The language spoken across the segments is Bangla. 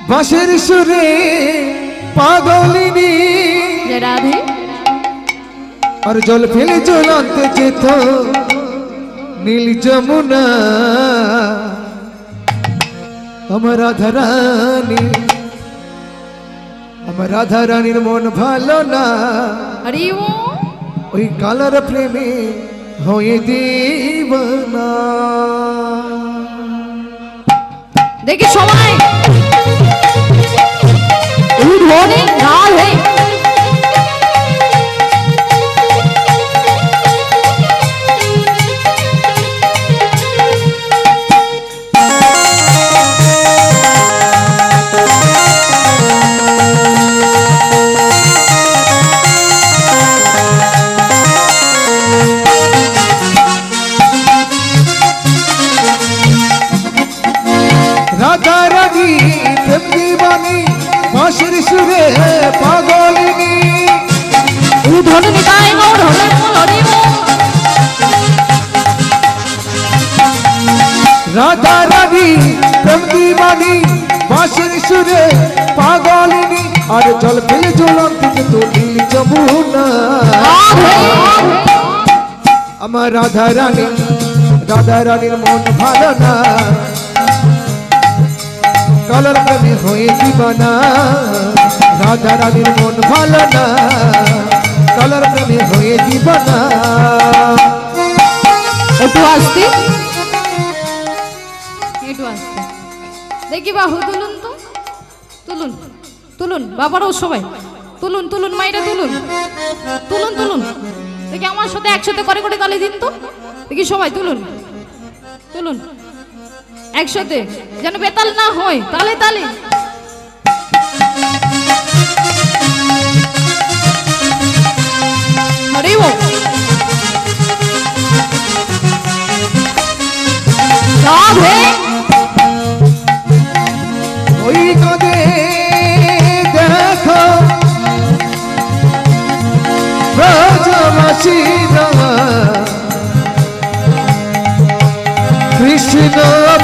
বাঁশের সুরে পাগলিনী রাধে আর জল ফেলে জ্বলতে যেত নীল যমুনা আমার রাধারানী, আমার রাধারানীর মন ভালো না, আরে ও ওই কালার প্রেমে হয়ে দিবানা। দেখি সবাই উঠোনে লাল হয়ে রাধারানী প্রেম দিবানী বাঁশের সুরে পাগলিনী উঠোনে নিতাই গৌর হলে হরি রাধারানী প্রেম দিবানী বাঁশের সুরে পাগলিনী আর জল ফেলে জ্বলতে যেত নীল যমুনা আমার রাধারানী, রাধারানীর মন ভালো না, কালার প্রেমে হয়ে দিবানা। রাধারানীর মন ভালো না, কালার প্রেমে হয়ে দিবানা। একটু আসতে একটু আসতে দেখি বাহু তুলুন তো, তুলুন তুলুন বাবারাও সবাই তুলুন তুলুন মাইরা তুলুন তুলুন তুলুন দেখি আমার সাথে একসাথে করে করে তালে দিন তো দেখি সবাই তুলুন তুলুন একসাথে যেন বেতাল না হয়, তালে তালে আরে ও রাধে ওই কাঁদে দেখো ব্রজবাসীরা কৃষ্ণ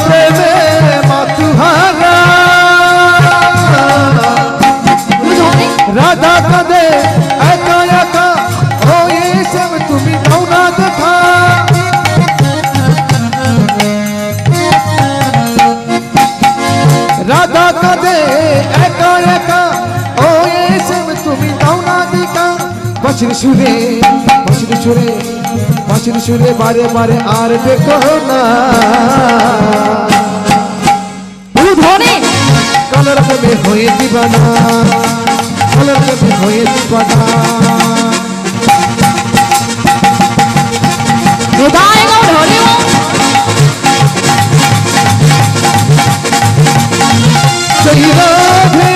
প্রেমে মাতুহারা। রাধা কাঁদে একা একা ওই সব তুমি দাও না দেখা। রাধা কাঁদে একা একা ওই সব তুমি দাও না দেখা। বাঁশির সুরে বাঁশির সুরে বাঁশির সুরে বারে বারে আর দেখো না। কালার প্রেমে হয়ে দিবানা, কালার প্রেমে হয়ে দিবানা। জয় রাধে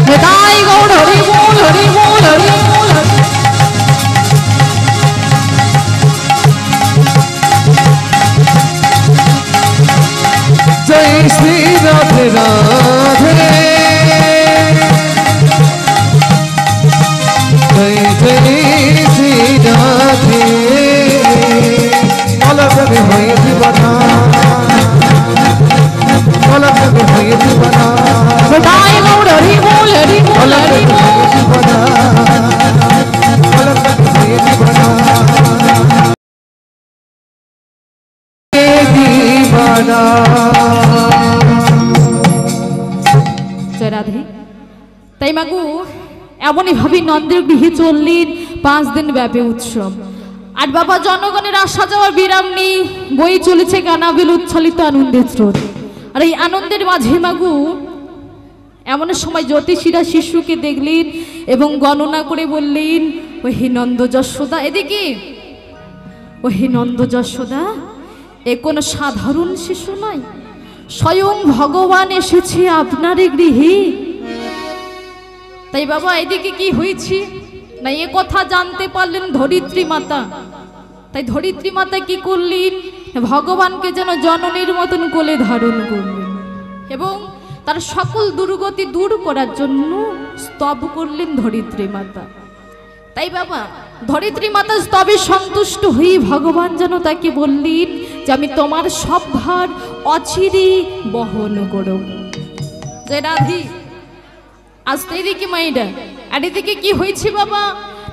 নিতাই গৌর হরি বল হরি বল হরি বল। জয় শ্রী রাধে রাধে জয় জয় শ্রী রাধে। কালার প্রেমে হয়ে দিবানা, কালার প্রেমে হয়ে দিবানা। নিতাই গৌর হরি বল হরি বল হরি বল। জয় রাধে। তাই মাগু এমনই ভাবে নন্দের গৃহে চললেন 5 দিন ব্যাপী উৎসব। আর বাবা জনগণের আসা যাওয়ার বিরাম নেই, বই চলেছে গানাবিল উচ্ছ্বলিত আনন্দের স্রোত। আর এই আনন্দের মাঝে মাগু এমন সময় জ্যোতিষীরা শিশুকে দেখলেন এবং গণনা করে বললেন, ও হে নন্দ যশোদা, এদিকে ও হে নন্দ যশোদা, এ কোনো সাধারণ শিশু নয়, স্বয়ং ভগবান এসেছে আপনার গৃহে। তাই বাবা এদিকে কি হয়েছে না এ কথা জানতে পারলেন ধরিত্রী মাতা। তাই ধরিত্রী মাতা কি করলেন, ভগবানকে যেন জননীর মতন কোলে ধারণ করলেন এবং তার সকল দুর্গতি দূর করার জন্য স্তব করলেন ধরিত্রী মাতা। তাই বাবা ধরিত্রী মাতা স্তবে সন্তুষ্ট হয়ে ভগবান যেন তাকে বললেন, যে আমি তোমার সব ভার অচিরে বহন করব। যে রাধি আসতে এদিকে মাইরা, আর এদিকে কি হয়েছে বাবা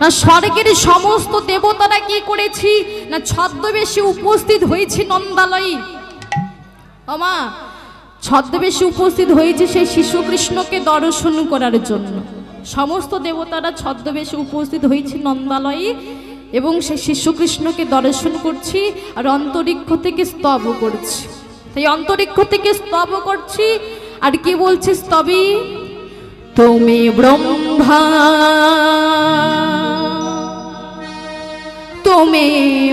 না স্বর্গের সমস্ত দেবতারা কি করেছি না ছদ্মবেশে উপস্থিত হয়েছে নন্দালয়ে। ওমা ছদ্মবেশে উপস্থিত হয়েছে সেই শিশু কৃষ্ণকে দর্শন করার জন্য। সমস্ত দেবতারা ছদ্মবেশে উপস্থিত হয়েছে নন্দালয়ে এবং সেই শিশু কৃষ্ণকে দর্শন করছি আর অন্তরিক্ষ থেকে স্তব করছি। তাই অন্তরিক্ষ থেকে স্তব করছি আর কি বলছি স্তবে, তুমি ব্রহ্মা তুমি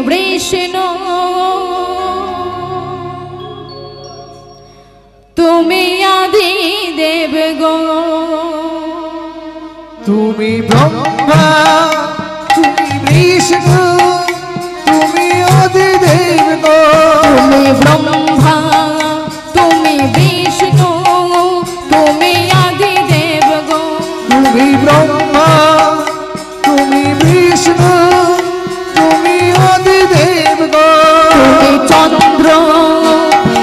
বিষ্ণু তুমি আদি দেব গো। তুমি ব্রহ্মা তুমি বিষ্ণু তুমি আদি দেব গো। তুমি ব্রহ্মা তুমি বিষ্ণু তুমি আদি দেব গো। তুমি ব্রহ্মা তুমি বিষ্ণু তুমি আদি দেব গো। তুমি চন্দ্র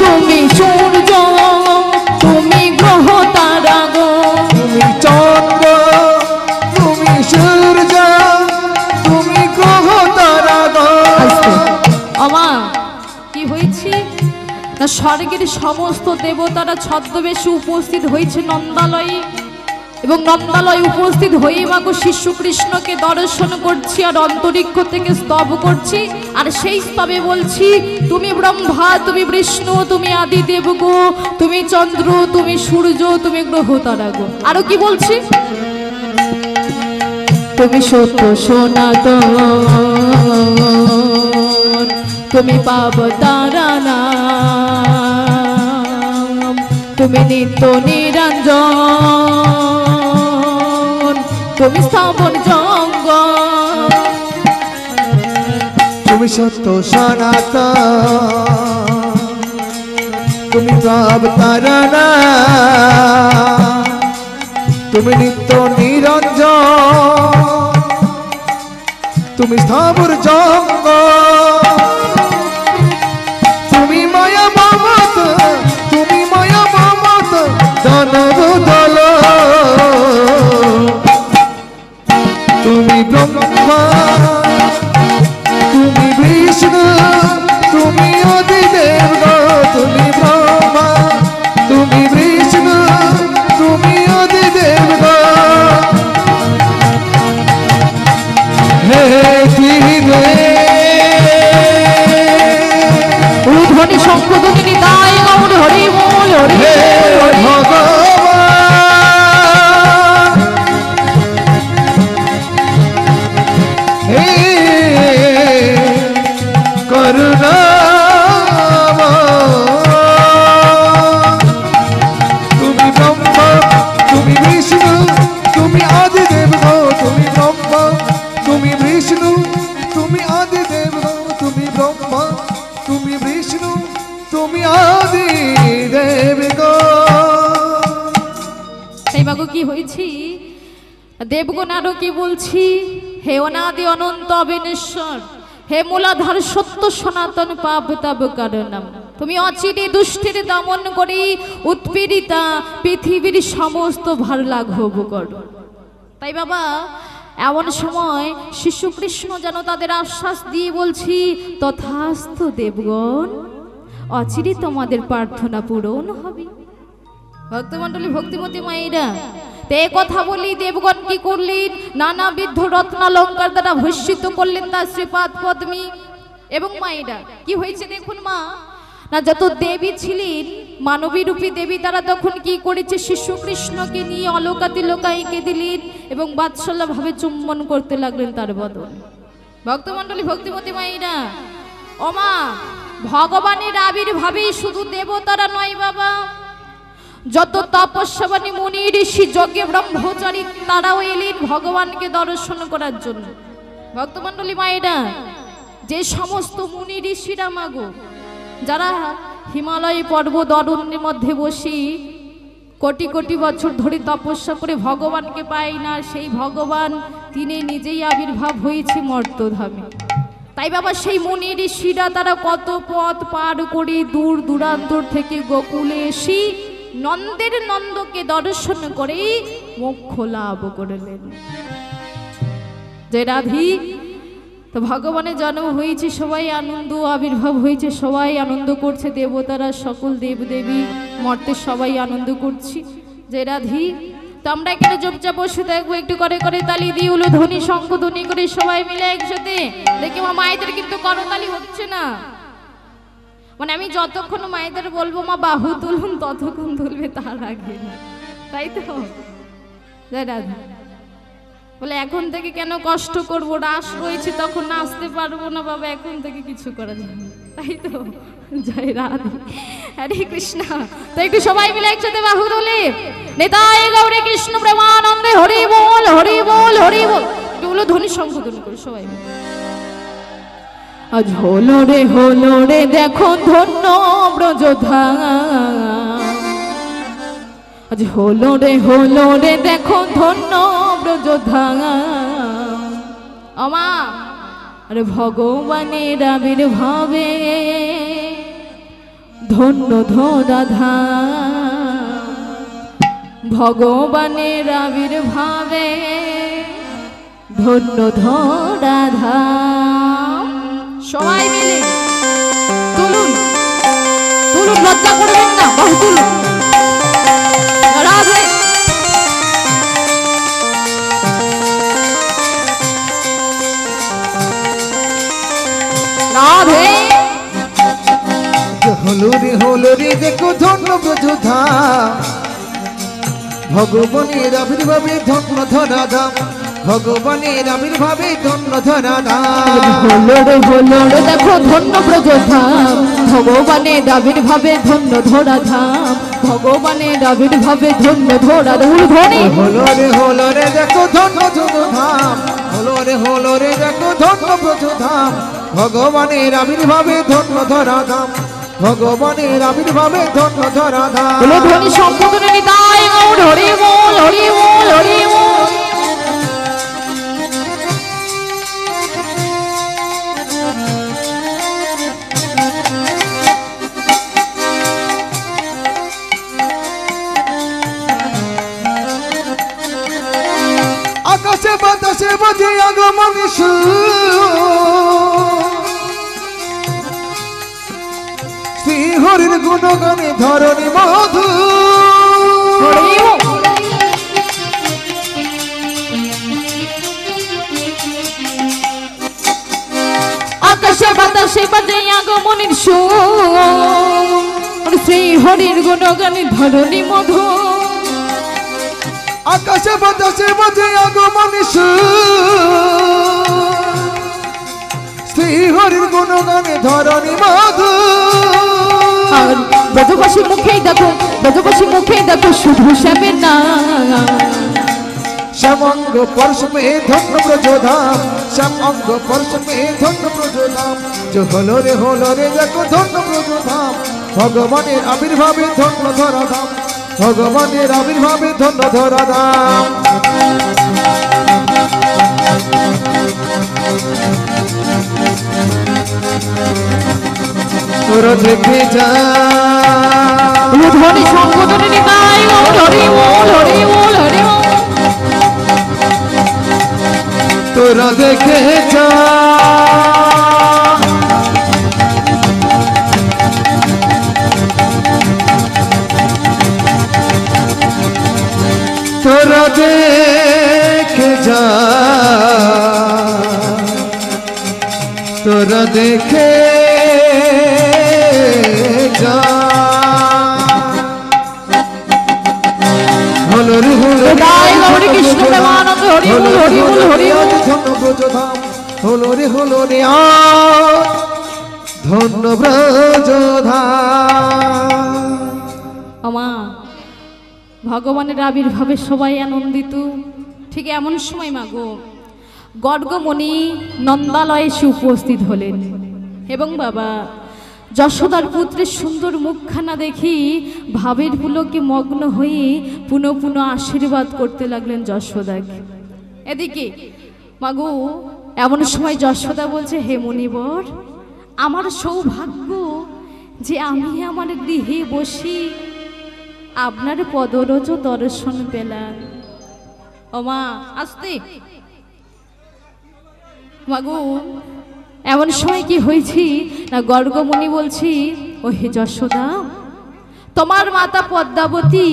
তুমি সূর্য তুমি গ্রহ তারা গো। তুমি চন্দ্র তুমি সূর্য তুমি গ্রহ তারা গো। আমা কি হয়েছে না স্বর্গের সমস্ত দেবতারা ছদ্মবেশে উপস্থিত হয়েছে নন্দালয়ে এবং নন্দালয়ে উপস্থিত হয়ে মাগো শিশু কৃষ্ণকে দর্শন করছি আর অন্তরিক্ষ থেকে স্তব করছি আর সেই স্তবে বলছি তুমি ব্রহ্মা তুমি বিষ্ণু তুমি আদি দেব গো তুমি চন্দ্র তুমি সূর্য তুমি গ্রহ তারা গো। আরো কি বলছি, তুমি সত্য সনাতন তুমি পাব তারানাম তুমি নিত্য নিরঞ্জন তুমি স্থাপন জঙ্গ। তুমি সত্য সনাতন তুমি প্রভ তারণা তুমি নিত্য নিরঞ্জন তুমি স্থাবর জঙ্গ। তুমি মায়া মমত তুমি মায়া মমত দানব দল। তুমি ব্রহ্মা তুমি বিষ্ণু তুমি আদি দেব গো। তুমি ব্রহ্মা তুমি বিষ্ণু তুমি আদি দেব গো। হে ধীরে উদ্ভনি সংকোধনী দায় গৌর হরি বল হরি হে হরি ভগবান হে করুণা তুমি ব্রহ্মা তুমি বিষ্ণু তুমি আদি দেব গো। তুমি ব্রহ্মা তুমি বিষ্ণু তুমি আদি দেব গো। তুমি ব্রহ্মা তুমি বিষ্ণু তুমি আদি দেব গো। সেই মাগো কি হয়েছি দেবগণ আরো কি বলছি, হে অনাদি অনন্ত অবিনেশ্বর হে মূলাধার সত্য সনাতন পাপ তাব কারণম তুমি অচিরে দুষ্টের দমন করে উৎপীড়িতা পৃথিবীর সমস্ত ভার লাঘব করো। তাই বাবা এমন সময় শিশু কৃষ্ণ যেন তাদের আশ্বাস দিয়ে বলছি তথাস্তু দেবগণ অচিরে তোমাদের প্রার্থনা পূরণ হবে। ভক্তমণ্ডলী ভক্তিমতী মায়েরা তে কথা বলি দেবগণ কি করলেন নানাবিধ রত্নালঙ্কার দ্বারা ভূষিত করলেন তার শ্রীপাদ পদ্মী এবং মায়েরা কি হয়েছে দেখুন মা না যত দেবী ছিলেন মানবী রূপী দেবী তারা তখন কি করেছে শিশু কৃষ্ণকে নিয়ে অলোকাতি লোকাইকে দিলেন এবং বাৎসল্য ভাবে চুম্বন করতে লাগলেন তার বদন। ভক্তমণ্ডলী ভক্তিমতী মায়েরা ও মা ভগবানের আবির্ভাবেই শুধু দেবতারা নয় বাবা যত তপস্যাবানী মুনি ঋষি যজ্ঞে ব্রহ্মচারী তারাও এলেন ভগবানকে দর্শন করার জন্য। ভক্তমণ্ডলী মায়েরা যে সমস্ত মুনি ঋষিরা মাগো যারা হিমালয় পর্বত অরণ্যের মধ্যে বসি কোটি কোটি বছর ধরে তপস্যা করে ভগবানকে পায় না সেই ভগবান তিনি নিজেই আবির্ভাব হয়েছে মর্তধামে। তাই বাবা সেই মুনি ঋষিরা তারা কত পথ পার করে দূর দূরান্তর থেকে গোকুলে এসে নন্দের নন্দকে দর্শন করে মোক্ষ লাভ করলেন। যে রাধি তো ভগবানের জন্ম হয়েছে, সবাই আনন্দ আবির্ভাব হয়েছে, সবাই আনন্দ করছে, দেবতারা সকল দেবদেবী মর্তে সবাই আনন্দ করছি। যে রাধি তো আমরা এখানে চুপচাপ বসে থাকবো, একটু করে করে তালি দিয়ে হলো ধ্বনি শঙ্খ ধ্বনি করে সবাই মিলে একসাথে। দেখি মা মায়েদের কিন্তু করতালি হচ্ছে না, মানে আমি যতক্ষণ মায়েদের বলবো মা বাহু তুলুন ততক্ষণ তুলবে, তার আগে না, তাই তো? জয় রাধা। বলে এখন থেকে কেন কষ্ট করবো, রাস রয়েছে তখন নাচতে পারবো না বাবা, এখন থেকে কিছু করা যাবে না, তাই তো? জয় রাধে, হরে কৃষ্ণ। তো একটু সবাই মিলে একসাথে বাহু তোলে, নিতাই গৌরী কৃষ্ণ প্রেমানন্দে হরি বল হরি বল হরি বল। এগুলো ধ্বনি সংশোধন করে সবাই মিলে। আজ হলো রে দেখো ধন্য ব্রজধাম, আজ হলো রে দেখো ধন্য ব্রজধাম। আমা আরে ভগবানের আবির্ভাবে ধন্য ধরাধাম, ভগবানের আবির্ভাবে ধন্য ধরাধাম। সবাই মিলে তুলুন তুলুন, লজ্জা করবেন না, বাহু তুলুন। রাধে রাধে। হলো রে দেখো ধন্য ব্রজধাম, ভগবানের আবির্ভাবে ধন্য ধরাধাম, ভগবানের আবির্ভাবে ধন্য ধরাধাম। হলো রে দেখো ধন্য ব্রজধাম, ভগবানের আবির্ভাবে ধন্য ধরাধাম, ভগবানের আবির্ভাবে ধন্য ধরাধাম। হলো রে দেখো ধন্য ব্রজধাম, হলো রে দেখো ধন্য ব্রজধাম, ভগবানের আবির্ভাবে ধন্য ধরাধাম, ভগবানের আবির্ভাবে ধন্য ধরাধাম। হলো ধ্বনি সম্পূর্ণ নিতাই গৌর হরি বল হরি বল হরি বল। আকাশে বাতাসে বাজে আগমন শ্রী হরির গুণগানে ধরণী মধু। আকাশে বাতাসে বাজে আগমনের সুর, শ্রী হরির গুণগানে ধরণী মধু। আকাশে বাতাসে বাজে আগমন শ্রী হরির গুণগানে ধরণী মধু। আর ব্রজবাসী মুখেই দেখো, ব্রজবাসী মুখেই দেখো শুধু শ্যামের নাম। শ্যামঙ্গ পরশ মে ধন্য ব্রজধাম, শ্যামঙ্গ পরশ মে ধন্য ব্রজধাম। যে হলো রে দেখো ধন্য ব্রজধাম, ভগবানের আবির্ভাবে ধন্য ধরাধাম, ভগবানের আবির্ভাবে ধন্য ধরাধাম। তোর দেখে যা ধ্বনি সংবোধনে নিতাই গৌর হরি বল হরি বল হরি বল। তোরা দেখে যা তোরা দেখে যা, তোরা দেখে যা। হলো রে নিতাই গৌর কৃষ্ণ প্রেমানন্দ হরি বল হরি বল হরি বল। ধন্য ব্রজধাম, হলো রে আজ ধন্য ব্রজধাম। আমা ভগবানের আবির্ভাবে সবাই আনন্দিত। ঠিক এমন সময় মাগো গর্গমণি নন্দালয়ে এসে উপস্থিত হলেন এবং বাবা যশোদার পুত্রের সুন্দর মুখখানা দেখি ভাবের পুলকে মগ্ন হয়ে পুনঃ পুনঃ আশীর্বাদ করতে লাগলেন যশোদাকে। এদিকে মাগো এমন সময় যশোদা বলছে, হে মুনিবর, আমার সৌভাগ্য যে আমি আমার গৃহে বসি আপনার পদরজ দর্শন পেলাম। ও মা, আসতে মাগো। এমন সময় কি হয়েছি না, গর্গমুনি বলছি, ও হে যশোদা, তোমার মাতা পদ্মাবতী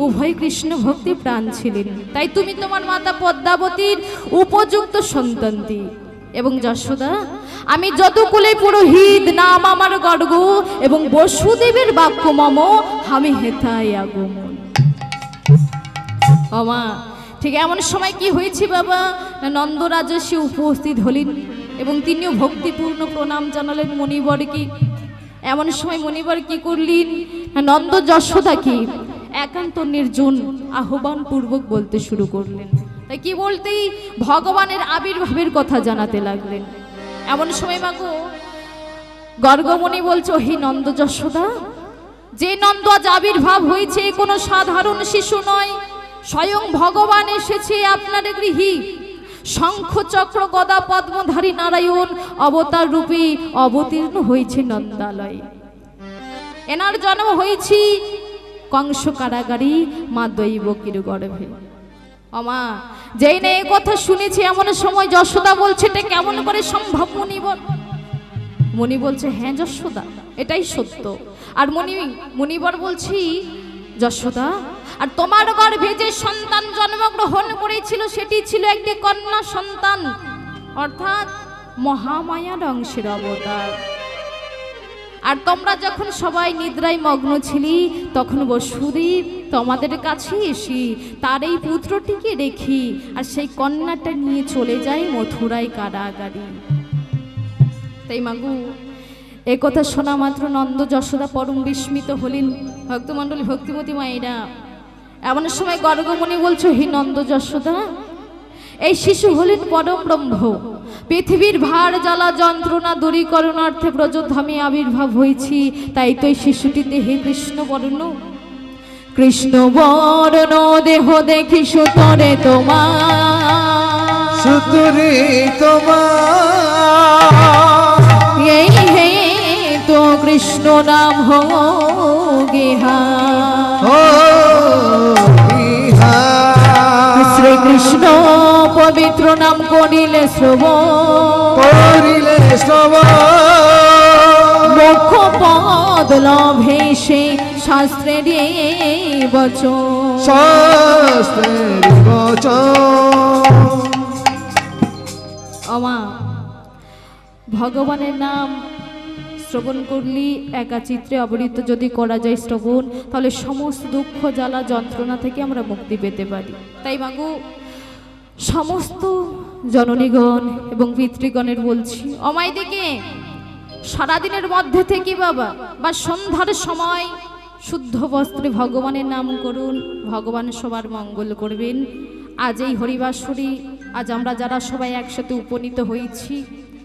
উভয় কৃষ্ণ ভক্তি প্রাণ ছিলেন, তাই তুমি তোমার মাতা পদ্মাবতীর উপযুক্ত সন্তানটি। এবং যশোদা, আমি যতকুলে পুরোহিত নাম আমার গর্গ, এবং বসুদেবের বাক্য মম আমি হেথায় আগমন। ও মা, ঠিক এমন সময় কি হয়েছে বাবা, নন্দরাজস্বী উপস্থিত হলেন এবং তিনিও ভক্তিপূর্ণ প্রণাম জানালেন মণিবরকে। এমন সময় মণিবর কি করলেন, নন্দ যশোদাকে একান্ত নির্জন আহ্বান পূর্বক বলতে শুরু করলেন। তাই কি বলতেই ভগবানের আবির্ভাবের কথা জানাতে লাগলেন। এমন সময় মাগো গর্গমণি বলছো, হে নন্দ যশোদা, যে নন্দ আজ আবির্ভাব হয়েছে কোনো সাধারণ শিশু নয়, স্বয়ং ভগবান এসেছে আপনার গৃহে। শঙ্খ চক্র গদা পদ্মধারী নারায়ণ অবতার রূপে অবতীর্ণ হয়েছে নন্দালয়ে। এনার জন্ম হয়েছে কংস কারাগারী মা দৈবকীর গর্ভে। আমা, যেই না এই কথা শুনেছি এমন সময় যশোদা বলছে, এটা কেমন করে সম্ভব মুনিবর? মুনি বলছে, হ্যাঁ যশোদা, এটাই সত্য। আর মুনিবর বলছি, যশোদা, আর তোমার গর্ভে যে সন্তান জন্মগ্রহণ করেছিল সেটি ছিল একটি কন্যা সন্তান, অর্থাৎ মহামায়ার অংশের অবতার। আর তোমরা যখন সবাই নিদ্রায় মগ্ন ছিলি তখন বসুদেব তোমাদের কাছে এসে তার এই পুত্রটিকে রেখি আর সেই কন্যাটা নিয়ে চলে যায় মথুরায় কারাগারে। তাই মাগু এ কথা শোনা মাত্র নন্দ যশোদা পরম বিস্মিত হলেন। ভক্তমণ্ডলী, ভক্তিমতী মায়েরা, এমন সময় গর্গমণি বলছো, হে নন্দ যশোদা, এই শিশু হলেন পরম ব্রহ্ম। পৃথিবীর ভার জ্বালা যন্ত্রণা দূরীকরণার্থে ব্রজধামে আবির্ভাব হয়েছি, তাই তো এই শিশুটিতে হে কৃষ্ণ বর্ণ, কৃষ্ণ বর্ণ দেহ দেখি সুতরে তোমার, সুতরে তোমার, এই হে তো কৃষ্ণ নাম হো গেহা, শ্রীকৃষ্ণ পবিত্র নাম করিলে শ্রবণ, করিলে শ্রবণ, মোক্ষ পদ লভে সে শাস্ত্রের বচন, শাস্ত্রের বচন। আমা, ভগবানের নাম শ্রবণ করলি একাচিত্রে অবরিত যদি করা যায় শ্রবণ, তাহলে সমস্ত দুঃখ জ্বালা যন্ত্রণা থেকে আমরা মুক্তি পেতে পারি। তাই মাগু সমস্ত জননীগণ এবং পিতৃগণের বলছি, অমাই দিকে সারাদিনের মধ্যে থেকে বাবা বা সন্ধ্যার সময় শুদ্ধ বস্ত্রে ভগবানের নাম করুন, ভগবান সবার মঙ্গল করবেন। আজ এই হরিবাসরী, আজ আমরা যারা সবাই একসাথে উপনীত হয়েছি,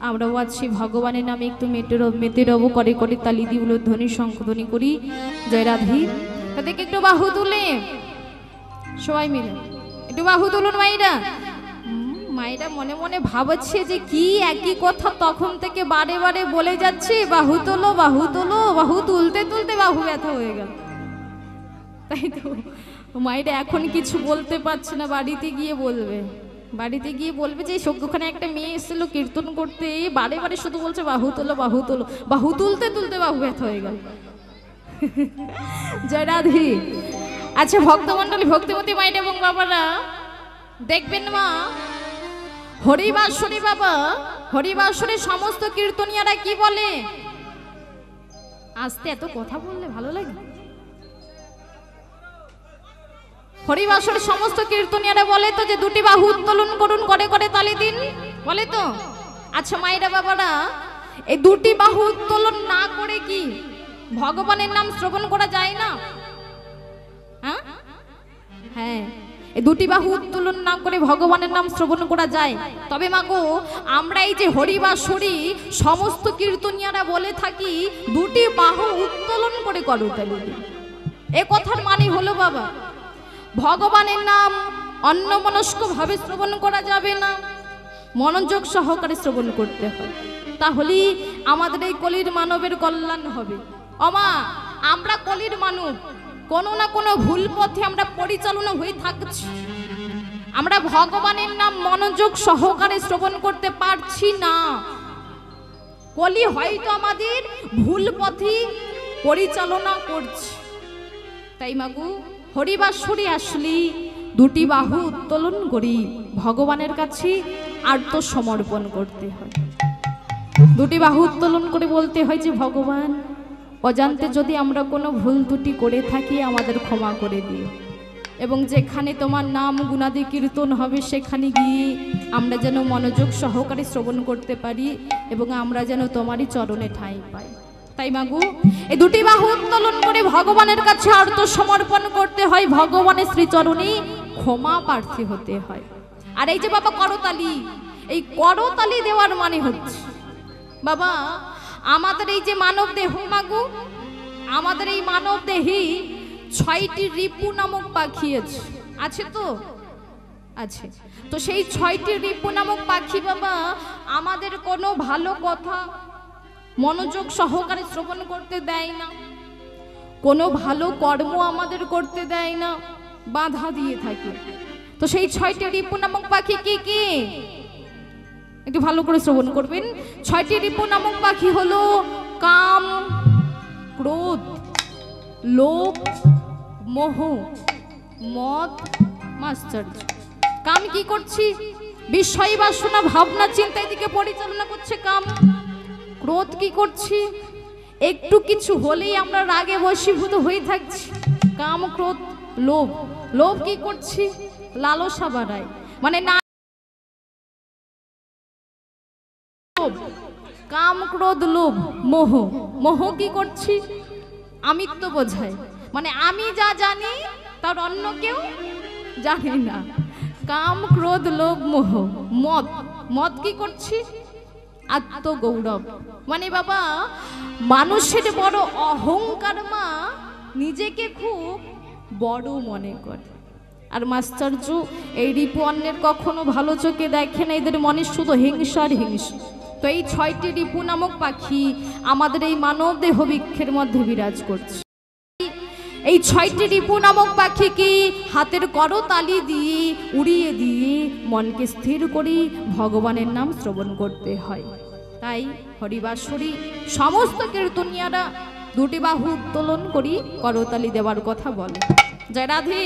আমরাও আজ সেই ভগবানের নামে একটু মেতে রব করে করে তালি দি উলধ্বনি শঙ্খধ্বনি করি। জয় রাধি। তাদেরকে একটু বাহু তুলে সবাই মিলে একটু বাহু তুলুন মাইরা। মায়েরা মনে মনে ভাবছে যে কি একই কথা তখন থেকে বারে বারে বলে যাচ্ছে, বাহু তোলো বাহু তোলো, বাহু তুলতে তুলতে বাহু ব্যথা হয়ে গেল। তাই তো মায়েরা এখন কিছু বলতে পারছে না, বাড়িতে গিয়ে বলবে, বাড়িতে গিয়ে বলবে যে ওখানে একটা মেয়ে এসেছিল কীর্তন করতে, বারে বারে শুধু বলছে বাহু তোলো বাহু তোলো, বাহু তুলতে তুলতে বাহু ব্যথা হয়ে গেল। জয় রাধি। আচ্ছা ভক্তমণ্ডলী, ভক্তিমতী মায়েরা এবং বাবারা, দেখবেন মা হরিবাসরী বাবা, হরিবাসরী সমস্ত কীর্তনিয়ারা কি বলে? আস্তে এত কথা বললে ভালো লাগে। হরিবাসরী সমস্ত কীর্তনিয়ারা বলে তো যে দুটি বাহু উত্তোলন করুন, করে করে তালি দিন, বলে তো। আচ্ছা মায়েরা বাবারা, এই দুটি বাহু উত্তোলন না করে কি ভগবানের নাম শ্রবণ করা যায় না? হ্যাঁ হ্যাঁ, এই দুটি বাহু উত্তোলন না করে ভগবানের নাম শ্রবণ করা যায়। তবে মাগো আমরা এই যে হরিবাসরী সমস্ত কীর্তনিয়ারা বলে থাকি দুটি বাহু উত্তোলন করে করো তালি। এ কথার মানে হলো বাবা, ভগবানের নাম অন্যমনস্ক ভাবে শ্রবণ করা যাবে না। মনোযোগ সহকারে শ্রবণ করতে হয়, তাহলেই আমাদের এই কলির মানবের কল্যাণ হবে। অমা, আমরা কলির মানব, কোনো না কোনো ভুল পথে আমরা পরিচালনা হয়ে থাকছি। আমরা ভগবানের নাম মনোযোগ সহকারে শ্রবণ করতে পারছি না। কলি হয়তো আমাদের ভুল পথে পরিচালনা করছে। তাই মাগু, হরিবাসরে আসলি দুটি বাহু উত্তোলন করি ভগবানের কাছে আত্মসমর্পণ করতে হয়। দুটি বাহু উত্তোলন করে বলতে হয় যে ভগবান, অজান্তে যদি আমরা কোনো ভুল ত্রুটি করে থাকি আমাদের ক্ষমা করে দিও, এবং যেখানে তোমার নাম গুণাদি কীর্তন হবে সেখানে গিয়ে আমরা যেন মনোযোগ সহকারে শ্রবণ করতে পারি এবং আমরা যেন তোমারই চরণে ঠাঁই পাই। তাই মাগু, এই দুটি বাহু উত্তোলন করে ভগবানের কাছে আত্মসমর্পণ করতে হয়, ভগবানের শ্রীচরণে ক্ষমা প্রার্থী হতে হয়। আর এই যে বাবা করতালি, এই করতালি দেওয়ার মানে হচ্ছে বাবা আমাদের এই যে মানব দেহ মাগু, আমাদের এই মানব দেহে 6টি রিপু নামক পাখি আছে তো আছে। তো সেই 6টি রিপু নামক পাখি বাবা আমাদের কোনো ভালো কথা মনোযোগ সহকারে শ্রবণ করতে দেয় না, কোনো ভালো কর্ম আমাদের করতে দেয় না, বাধা দিয়ে থাকে। তো সেই 6টি রিপু নামক পাখি কি কি একটু ভালো করে শ্রবণ করবেন। 6টি রিপু নামক পাখি হলো কাম, ক্রোধ, লোভ, মোহ, মদ, মাশ্চর্য। কাম কি করছি? বিষয় বাসনা ভাবনা চিন্তা এদিকে পরিচালনা করছে কাম। ক্রোধ কি করছি? একটু কিছু হলেই আমরা রাগে বশীভূত হয়ে থাকছি, কাম ক্রোধ। লোভ, লোভ কি করছি? লালসা বাড়ায়, মানে না কাম ক্রোধ লোভ। মোহ, মোহ কি করছি? আমিত্ব বোঝায়, মানে আমি যা জানি তার অন্য কেউ জানে না। কাম ক্রোধ লোভ মোহ। মদ, মদ কি করছি? আত্মগৌরব, মানে বাবা মানুষের বড় অহংকার, মা নিজেকে খুব বড় মনে করে। আর মাশ্চর্য, এই রিপু অন্যের কখনো ভালো চোখে দেখে না, এদের মনে শুধু হিংসা আর হিংসা। তো এই 6টি রিপু নামক পাখি আমাদের এই মানব দেহ বৃক্ষের মধ্যে বিরাজ করছে। এই 6টি রিপু নামক পাখিকে হাতের করতালি দিয়ে উড়িয়ে দিয়ে মনকে স্থির করে ভগবানের নাম শ্রবণ করতে হয়। তাই হরিবাসরী সমস্ত কীর্তনিয়ারা দুটি বাহু উত্তোলন করি করতালি দেওয়ার কথা বলে। জয় রাধে।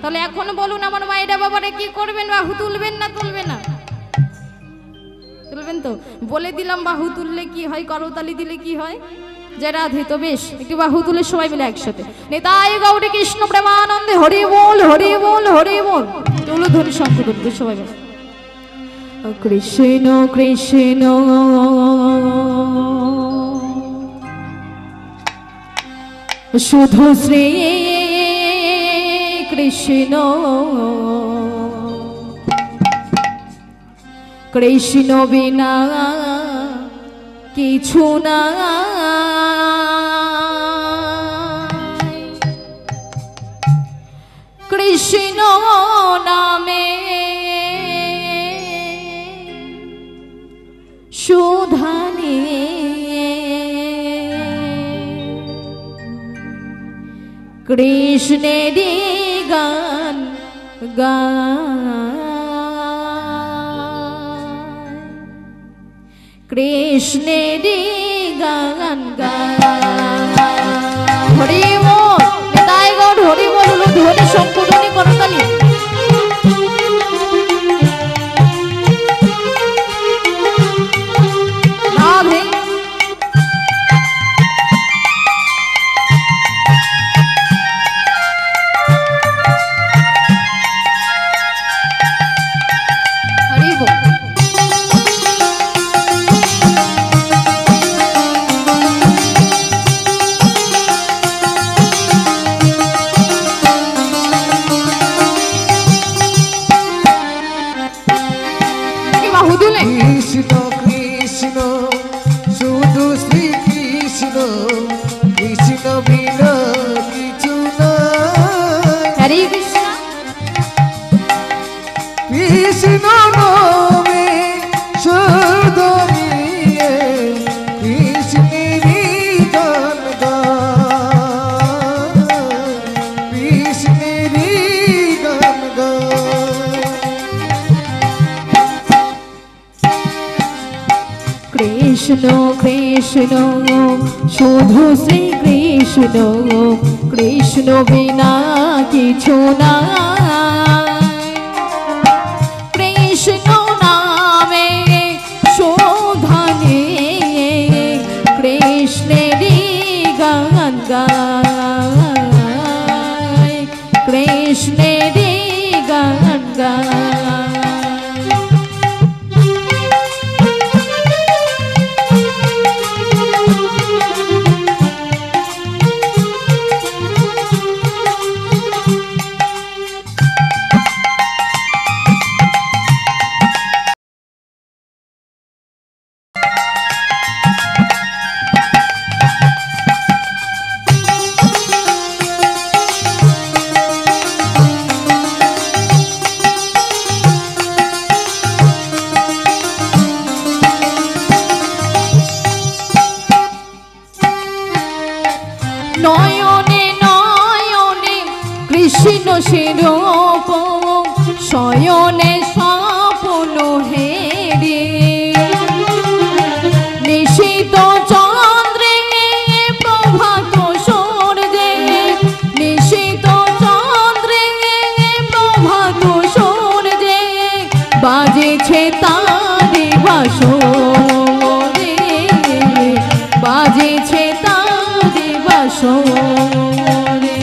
তাহলে এখন বলুন আমার মায়েরা বাবারে কি করবেন? বাহু তুলবেন না তুলবেন না? তুলবেন তো? বলে দিলাম বাহু তুললে কি হয়, করতালি দিলে কি হয়। জয় রাধে। তো বেশ, একটু বাহু তুলে সবাই মিলে একসাথে নিতাই গৌরী কৃষ্ণ প্রেমানন্দে হরি বল হরি বল হরি বল। চলো ধ্বনি শঙ্খ করতে সবাই মিলে। কৃষ্ণ কৃষ্ণ শুধু শ্রী কৃষ্ণ, কৃষ্ণ বিনা কিছু না। কৃষ্ণ নামে সুধানে কৃষ্ণের গান গায়, কৃষ্ণের গান গায়। হরি বল, নিতাই গৌর হরি বল। হলো ধ্বনি শঙ্খধ্বনি করতালি। রাধে। হরি বল। কৃষ্ণ কৃষ্ণ শুধু শ্রী কৃষ্ণ, কৃষ্ণ বিনা কিছু না। হরে কৃষ্ণ। কৃষ্ণ নামে কৃষ্ণ কৃষ্ণ শুধু শ্রী কৃষ্ণ কৃষ্ণ বিনা কিছু না কৃষ্ণ নামে শোধানে কৃষ্ণেরই গান গায় কৃষ্ণেরই গান গায় নয়নে নয়নে কৃষ্ণ শিরূপ শয়নে স্বপ্ন হেরে নিশিত চন্দ্রে প্রভাত সূর্যে নিশিত চন্দ্রে প্রভাত সূর্যে বাজেছে তারি বাঁশরে বাজেছে তারি বাঁশরে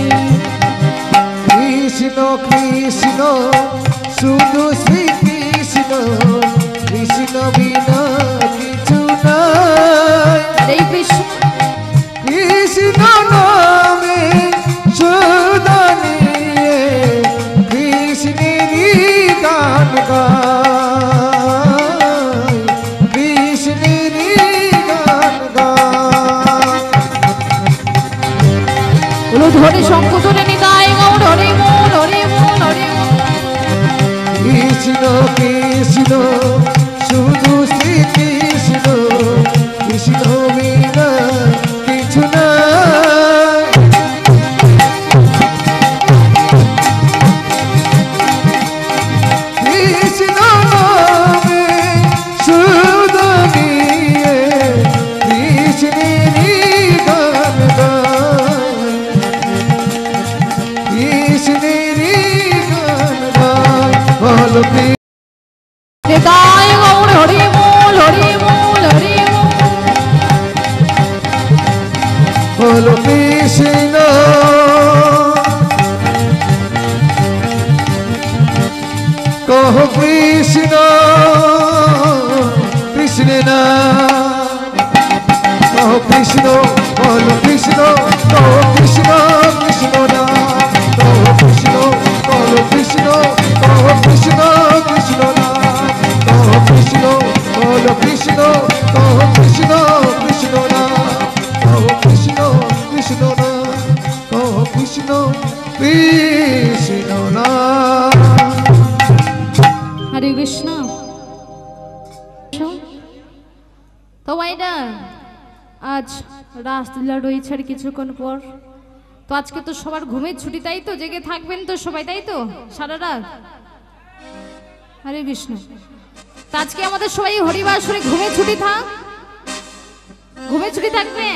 কৃষ্ণ কৃষ্ণ শুধু শ্রী কৃষ্ণ কৃষ্ণ বিনা কিছু নাই হরে কৃষ্ণ কৃষ্ণ নামে সুদানিয়ে কৃষ্ণেরই গান গায় কৃষ্ণেরই গান গায় ধরে শঙ্খ ধরে নিতাই গৌর হরে মূল হরে মূল হরে মূল কৃষ্ণ কৃষ্ণ শুধু শ্রী কৃষ্ণ কৃষ্ণ বিনা কিছু নাই কৃষ্ণ নামে সুদানিয়ে কৃষ্ণেরই গান গায় কৃষ্ণেরই গান গায় বলো নিতাই গৌর হরে মূল হরে মূল হরে মূল বলো কৃষ্ণ কহ কৃষ্ণ কৃষ্ণ না কহ কৃষ্ণ বলো কৃষ্ণ কহ কৃষ্ণ কৃষ্ণ না কহ কৃষ্ণ বলো কৃষ্ণ কহ কৃষ্ণ কৃষ্ণ না কহ কৃষ্ণ বলো কৃষ্ণ কহ কৃষ্ণ কৃষ্ণ না কহ কৃষ্ণ কৃষ্ণ না কহ কৃষ্ণ কৃষ্ণ না হরে কৃষ্ণ তো ভাইরা আজ রাসলীলা রয়েছে আর কিছুক্ষণ পর তো আজকে তো সবার ঘুমের ছুটি তাই তো জেগে থাকবেন তো সবাই তাই তো সারা রাত হরে কৃষ্ণ তো আজকে আমাদের সবাই হরিবাসরে ঘুমের ছুটি থাক ঘুমের ছুটি থাকবে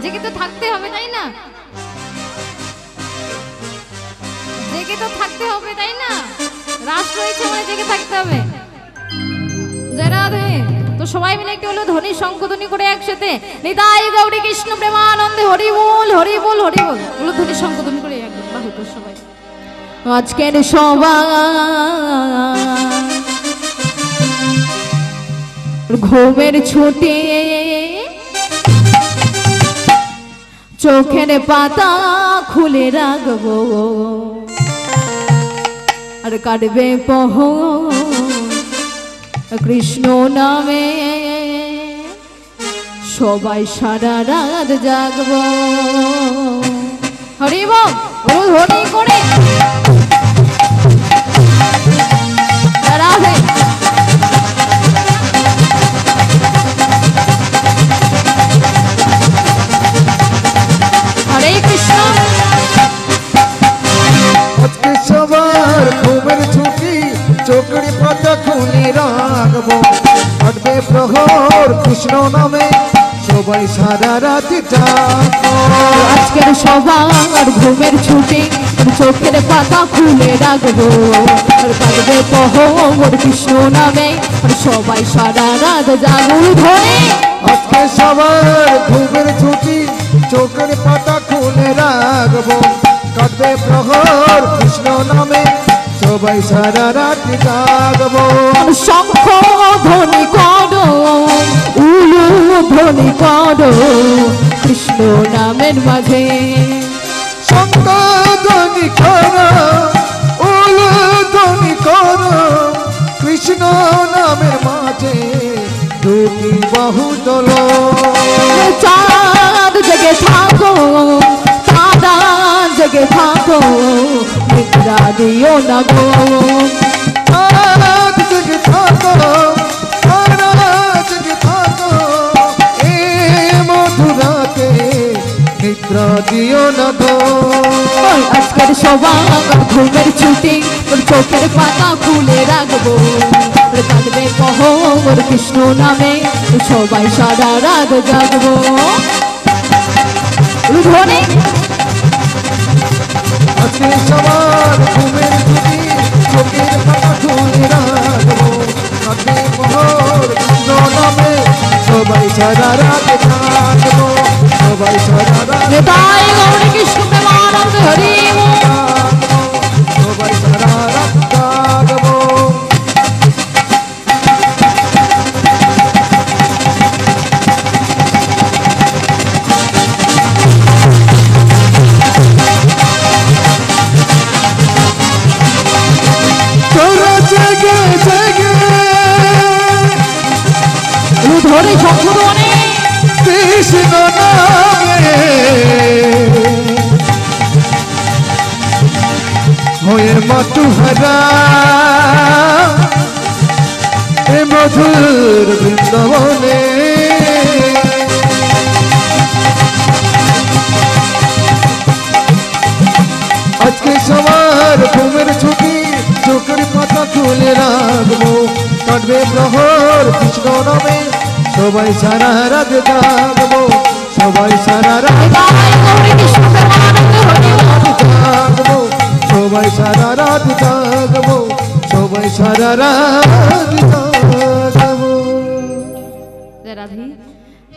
জেগে তো থাকতে হবে তাই না জেগে তো থাকতে হবে তাই না রাত রয়েছে মানে জেগে থাকতে হবে যারা তো সবাই মিলে একটু হলো ধ্বনি সংশোধনী করে একসাথে নিতাই গৌরী কৃষ্ণ প্রেমানন্দে হরি বল হরি বল হরি বল হলো ধ্বনি সংশোধনী করে একবার হতো সবাই আজকের সবাই ঘুমের ছুটি চোখের পাতা খুলে রাখবো আর কাটবে পহ কৃষ্ণ নামে সবাই সারা রাত জাগব হরি বল হরি করে রাধে হরে কৃষ্ণ আজকে সবার ঘুমের ছুটি চোখের পাতা খুলে রাখবো কাটবে প্রহর কৃষ্ণ নামে সবাই সারা রাত জাগবো। আজকের সবার ঘুমের ছুটি চোখের পাতা খুলে রাখবো আর কাঁদবে প্রহর কৃষ্ণ নামে আর সবাই সারা রাত জাগর ধরে। আজকে সবার ঘুমের ছুটি চোখের পাতা খুলে রাখবো কাঁদবে প্রহর কৃষ্ণ নামে সবাই সারা রাত জাগবো। শঙ্খ ধ্বনি করো উলু ধ্বনি করো কৃষ্ণ নামের মাঝে। শঙ্খ ধ্বনি করো উলু ধ্বনি করো কৃষ্ণ নামের মাঝে দুটি বাহু তোলো। চাঁদ জেগে থাকো তারা জেগে থাকো নিদ্রা দিও না গো। চাঁদ জেগে থাকো তারা জেগে থাকো এ মধুরাতে নিদ্রা দিও না গো। আজকের সবার ঘুমের ছুটি চোখের পাতা খুলে রাখবো কাঁদবে প্রহর কৃষ্ণ নামে সবাই সারা রাত জাগবো। ধ্বনি আজকে সবার ঘুমের ছুটি চোখের পাতা খুলে রাখবো কাঁদবে প্রহর কৃষ্ণ নামে সবাই সারা রাত জাগবো সবাই সারা রাত নেতাই গৌর কৃষ্ণ প্রেমানন্দ হরি বল। জাগবো সবাই সারা রাত জাগবো। তোরা জেগে জেগে ধরে সংশোধনে কৃষ্ণ নামে হয়ে মাতুহারা এ মধুর বৃন্দাবনে। আজকে সবার ঘুমের ছুটি চোখের পাতা খুলে রাখবো কাটবে প্রহর কৃষ্ণ নামে সবাই সারা রাত জাগবো সবাই সারা রাত নেতাই গৌর কৃষ্ণ প্রেমানন্দ হরি বল। জাগবো সবাই সারা রাত জাগবো সবাই সারা রাত জাগবো। রাধি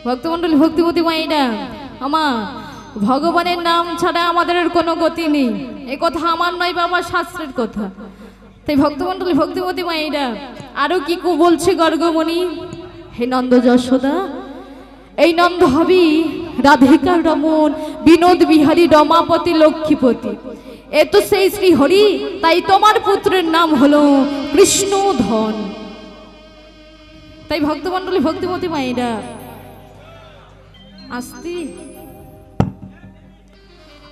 ভক্তমন্ডলী ভক্তিমতী মাইরা আমা ভগবানের নাম ছাড়া আমাদের আর কোনো গতি নেই এ কথা আমার নয় বাবা শাস্ত্রের কথা। তাই ভক্তমন্ডলী ভক্তিমতী মাইরা আরো কি কু বলছে গর্গমণি। হে নন্দ যশোদা এই নন্দ হবি রাধিকার রমন বিনোদ বিহারী রমাপতি লক্ষ্মীপতি এ তো সেই শ্রী হরি তাই তোমার পুত্রের নাম হলো কৃষ্ণধন। তাই ভক্তমন্ডলী ভক্তিমতী মায়েরা আসতি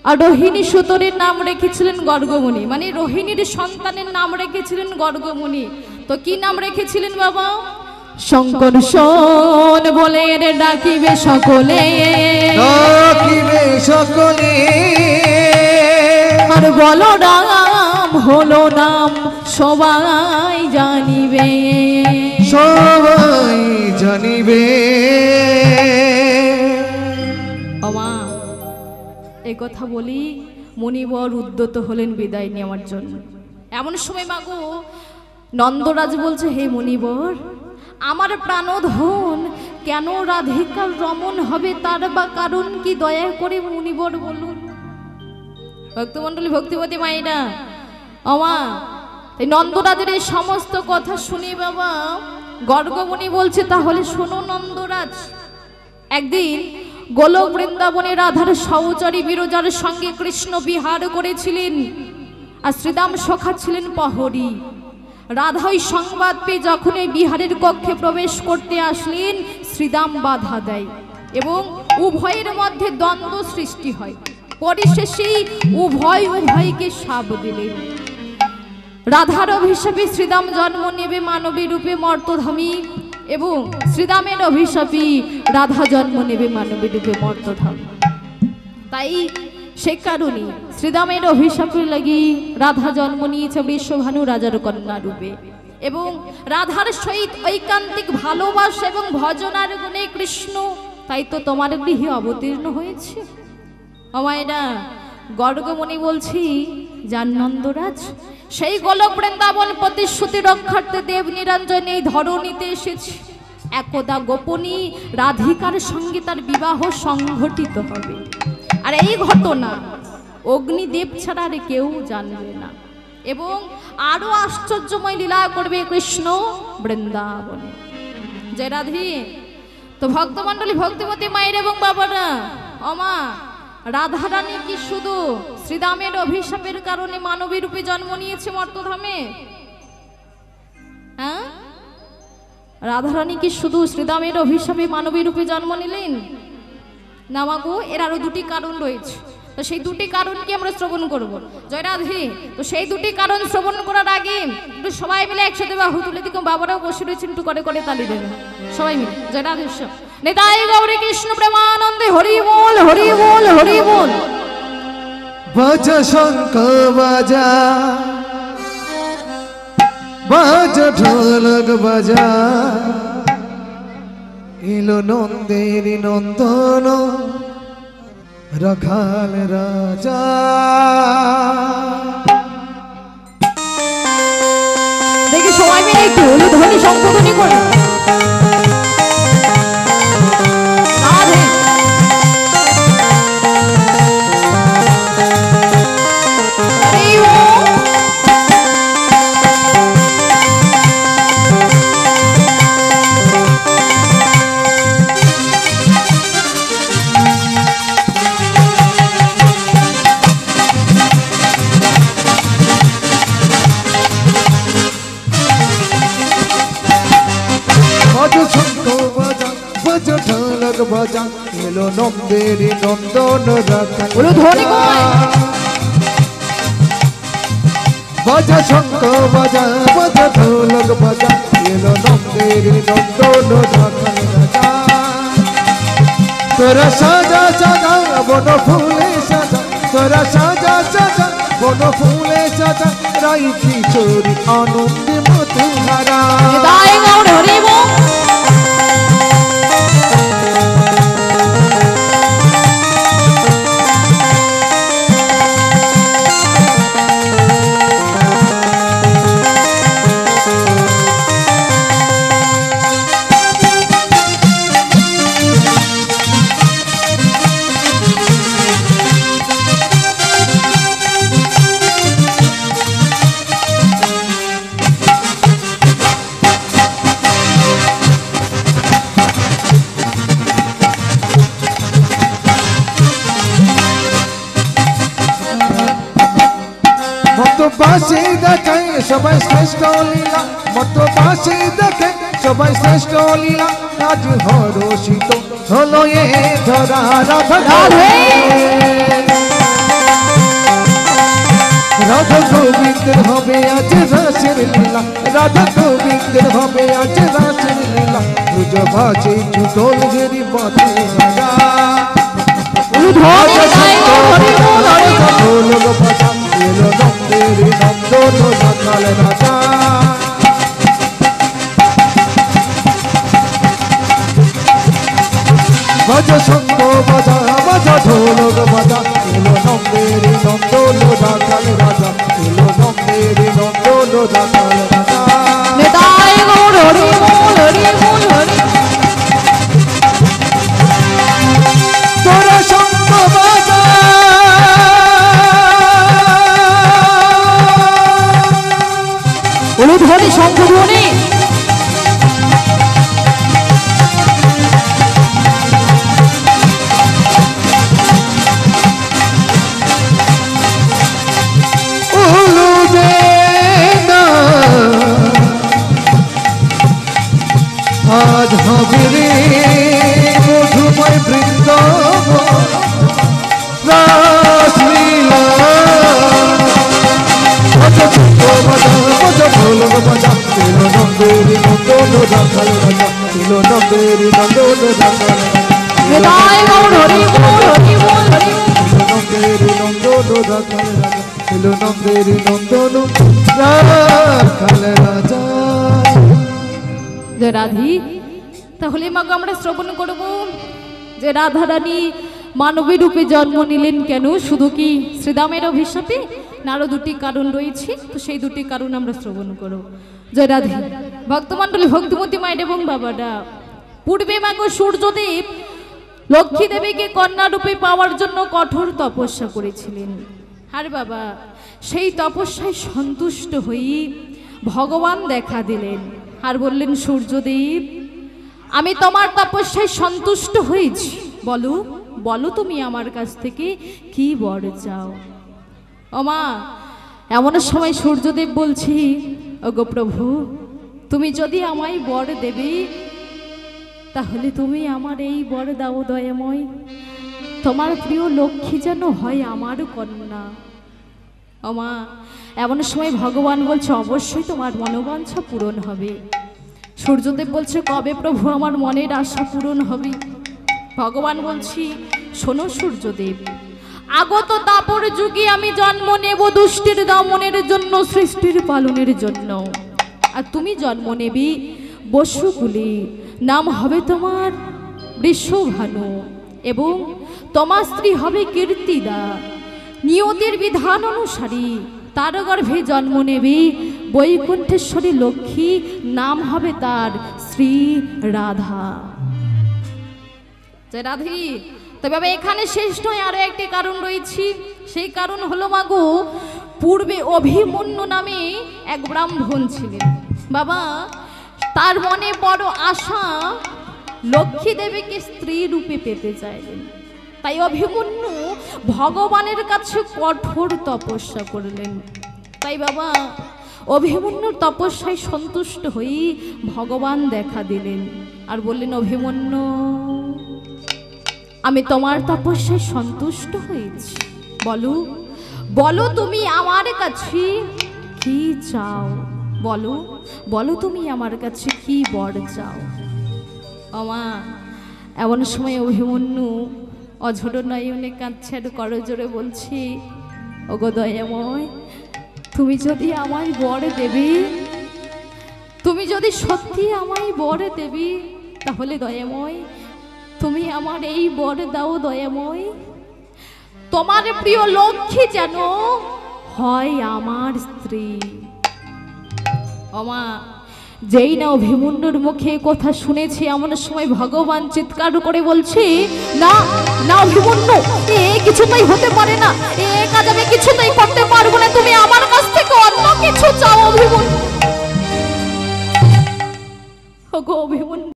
আর রোহিণী সুতরের নাম রেখেছিলেন গর্গমণি মানে রোহিণীর সন্তানের নাম রেখেছিলেন গর্গমণি। তো কি নাম রেখেছিলেন বাবা? শঙ্কর শোন বলে রে ডাকিবে সকলে ডাকিবে সকলে আর বলরাম হলো নাম সবাই জানিবে সবাই জানিবে। আমা এই কথা বলি মুনিবর উদ্যত হলেন বিদায় নেওয়ার জন্য। এমন সময় মাগো নন্দরাজ বলছে হে মুনিবর আমার প্রাণধন কেন রাধিকার রমন হবে তার বা কারণ কি দয়া করে মুনিবর বলুন। ভক্তমন্ডলী ভক্তিমতী মায়েরা আমা এই নন্দরাজের এই সমস্ত কথা শুনে বাবা গর্গমণি বলছে তাহলে শোনো নন্দরাজ। একদিন গোলক বৃন্দাবনে রাধার সহচরী বিরজার সঙ্গে কৃষ্ণ বিহার করেছিলেন আর শ্রীদাম সখা ছিলেন প্রহরী। রাধাই সংবাদ পেয়ে যখন এই বিহারের কক্ষে প্রবেশ করতে আসলেন শ্রীদাম বাধা দেয় এবং উভয়ের মধ্যে দ্বন্দ্ব সৃষ্টি হয়। পরিশেষে উভয়কে শাপ দিলেন। রাধার অভিশাপে শ্রীদাম জন্ম নেবে মানবী রূপে মর্তধামী এবং শ্রীদামের অভিশাপে রাধা জন্ম নেবে মানবী রূপে মর্তধাম। তাই সে কারণে শ্রীদামের অভিশাপের লাগি রাধা জন্ম নিয়েছে বৃষভানু রাজার কন্যা রূপে এবং রাধার সহিত ঐকান্তিক ভালোবাসা এবং ভজনার গুণে কৃষ্ণ তাই তো তোমার গৃহে অবতীর্ণ হয়েছে। ও মায়েরা, গর্গমণি বলছি, যান নন্দরাজ, সেই গোলক বৃন্দাবন প্রতিশ্রুতি রক্ষার্থে দেব নিরঞ্জন এই ধরণীতে এসেছে। একদা গোপনী রাধিকার সঙ্গে তার বিবাহ সংঘটিত হবে, আর এই ঘটনা অগ্নিদেব ছাড়া আর কেউ জানবে না, এবং আরো আশ্চর্যময় লীলা করবে কৃষ্ণ বৃন্দাবনে। জয় রাধে। তো ভক্তমণ্ডলী, ভক্তিমতী মায়ের এবং বাবারা, অমা রাধারানী কি শুধু শ্রীদামের অভিশাপের কারণে মানবী রূপে জন্ম নিয়েছে মর্তধামে? হ্যাঁ, রাধারানী কি শুধু শ্রীদামের অভিশাপে মানবী রূপে জন্ম নিলেন? না মাগো, এর আরো দুটি কারণ রয়েছে। তো সেই দুটি কারণ কি আমরা শ্রবণ করব। জয় রাধে। তো সেই দুটি কারণ শ্রবণ করার আগে একটু সবাই মিলে একসাথে বাহু তুলে দিকে, বাবারাও বসে রয়েছেন, একটু করে করে তালি দেবেন সবাই মিলে। জয় রাধে। নিতাই গৌরী কৃষ্ণ প্রেমানন্দে হরি বল, হরি বল, হরি বল। বাজা শঙ্খ বাজা, বাজা ঢোলক বাজা, এলো নন্দের নন্দন রাখাল রাজা। দেখি সবাই মিলে একটু ধ্বনি সংশোধনী করে। বাজা এলো নন্দের নন্দন রাখাল। বাজা শঙ্খ বাজা, বাজা ঢোলক বাজা, এলো নন্দের নন্দন রাখাল রাজা। তোরা সাজা সাজা বন ফুলে সাজা, তোরা সাজা সাজা বন ফুলে সাজা, রাই কিশোরী আনন্দে মধুহারা। বাঁশি দেখে সবাই শ্রেষ্ঠ লীলা, মতো বাঁশি দেখে সবাই শ্রেষ্ঠ লীলা, আজ হরষিত হলো এ ধরা রাধা। রাধা গোবিন্দের হবে আজ রাসের লীলা, রাধা গোবিন্দের হবে আজ রাসের লীলা, তুজ বাজে ঢোল ঝেরি বাজে রাজা। এলো নন্দের নন্দন রাখাল রাজা। বাজা শঙ্খ বাজা, বাজা ঢোলক বাজা, এলো নন্দের নন্দন রাখাল রাজা, এলো নন্দের নন্দন রাখাল রাজা। নিতাই গৌর হরি বল, হরি বল, হরি। তোরা শঙ্খ বাজা, ধ্বনি সংশোধনী। আজ হবে রে মধুময় বৃন্দাবন রাসলীলা। বাজা শঙ্খ বাজা, বাজা ঢোলক বাজা, এলো নন্দের নন্দন রাখাল রাজা, এলো নন্দের নন্দন রাখাল রাজা। নিতাই গৌর হরি বল, হরি বল, হরি। এলো নন্দের নন্দন রাখাল রাজা, এলো নন্দের নন্দন রাখাল রাজা। জয় রাধি। তাহলে মাগো আমরা শ্রবণ করব যে রাধারানী মানবী রূপে জন্ম নিলেন কেন? শুধু কি শ্রীরামের অভিশাপে? না, আরো দুটি কারণ রয়েছে, তো সেই দুটি কারণ আমরা শ্রবণ করো। জয় রাধে। ভক্তমণ্ডলী, ভক্তিমতী মায়ের এবং বাবারা, পূর্বে মাগো সূর্যদেব লক্ষ্মী দেবীকে কন্যা রূপে পাওয়ার জন্য কঠোর তপস্যা করেছিলেন। আর বাবা, সেই তপস্যায় সন্তুষ্ট হয়ে ভগবান দেখা দিলেন আর বললেন, সূর্যদেব, আমি তোমার তপস্যায় সন্তুষ্ট হয়েছি, বলো বলো তুমি আমার কাছ থেকে কি বর চাও। ও মা, এমন সময় সূর্যদেব বলছি, ওগো প্রভু, তুমি যদি আমায় বর দেবে, তাহলে তুমি আমার এই বর দাও দয়াময়, তোমার প্রিয় লক্ষ্মী যেন হয় আমার কন্যা। ও মা, এমন সময় ভগবান বলছে, অবশ্যই তোমার মনোবাঞ্ছা পূরণ হবে। সূর্যদেব বলছে, কবে প্রভু আমার মনের আশা পূরণ হবে? ভগবান বলছি, শোনো সূর্যদেব, আগত দাপর যুগে আমি জন্ম নেব দুষ্টের দমনের জন্য, সৃষ্টির পালনের জন্য। আর তুমি জন্ম নেবে বসুকুলে, নাম হবে তোমার বৃষভানু, এবং তোমার স্ত্রী হবে কীর্তিদা। নিয়তির বিধান অনুসারী তার গর্ভে জন্ম নেবে বৈকুণ্ঠেশ্বরী লক্ষ্মী, নাম হবে তার শ্রী রাধা। জয় রাধে। তবে বাবা, এখানে শেষ নয়, আরো একটি কারণ রয়েছে। সেই কারণ হলো মাগো, পূর্বে অভিমন্যু নামে এক ব্রাহ্মণ ছিলেন বাবা, তার মনে বড় আশা লক্ষ্মী দেবীকে স্ত্রী রূপে পেতে চাইলেন। তাই অভিমন্যু ভগবানের কাছে কঠোর তপস্যা করলেন। তাই বাবা, অভিমন্যুর তপস্যায় সন্তুষ্ট হয়ে ভগবান দেখা দিলেন আর বললেন, অভিমন্যু, আমি তোমার তপস্যায় সন্তুষ্ট হয়েছি, বলো বলো তুমি আমার কাছে কি চাও, বলো বলো তুমি আমার কাছে কি বর চাও। আমা, এমন সময় অভিমন্যু অঝোর নয়নে কাঁদছে আর করজোরে বলছি, ওগো দয়াময়, তুমি যদি আমায় বর দেবে, তুমি যদি সত্যি আমায় বর দেবে, তাহলে দয়াময় তুমি আমার এই বর দাও দয়াময়, তোমার প্রিয় লক্ষ্মী যেন হয় আমার স্ত্রী। ওমা, যেই না অভিমন্যুর মুখে কথা শুনেছি, এমন সময় ভগবান চিৎকার করে বলছে, না না অভিমন্যু, এ কিছুতেই হতে পারে না, এ কাজ আমি কিছুতেই করতে পারবো না, তুমি আমার কাছ থেকে অন্য কিছু চাও অভিমন্যু। ওগো অভিমন্যু,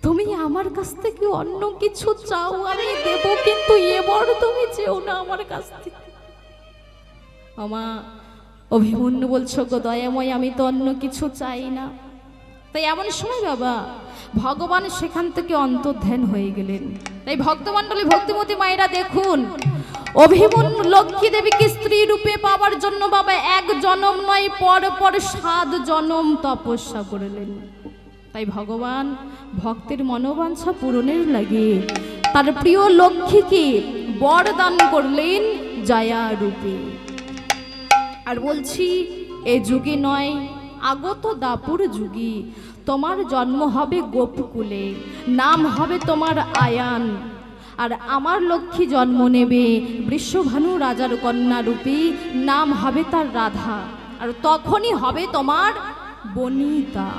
তুমি আমার কাছ থেকে অন্য কিছু চাও, আমি দেব, কিন্তু এবার তুমি চেও না আমার কাছ থেকে। আমা, অভিমন্যু বলছো, গো দয়াময়, আমি তো অন্য কিছু চাই না। তাই এমন সময় বাবা ভগবান সেখান থেকে অন্তর্ধান হয়ে গেলেন। তাই ভক্তমণ্ডলী, ভক্তিমতী মায়েরা দেখুন, অভিমন্যু লক্ষ্মী দেবীকে স্ত্রী রূপে পাওয়ার জন্য বাবা এক জনম নয়, পর পর 7 জনম তপস্যা করলেন। তাই ভগবান ভক্তের মনোবাঞ্ছা পূরণের লাগে তার প্রিয় লক্ষ্মীকে বরদান করলেন জয়া রূপে। আর বলছি, এ যুগে নয়, আগত দাপুর যুগে তোমার জন্ম হবে গোপকুলে, নাম হবে তোমার আয়ান। আর আমার লক্ষ্মী জন্ম নেবে বৃষভানু রাজার কন্যা রূপে, নাম হবে তার রাধা। আর তখনই হবে তোমার বনিতা।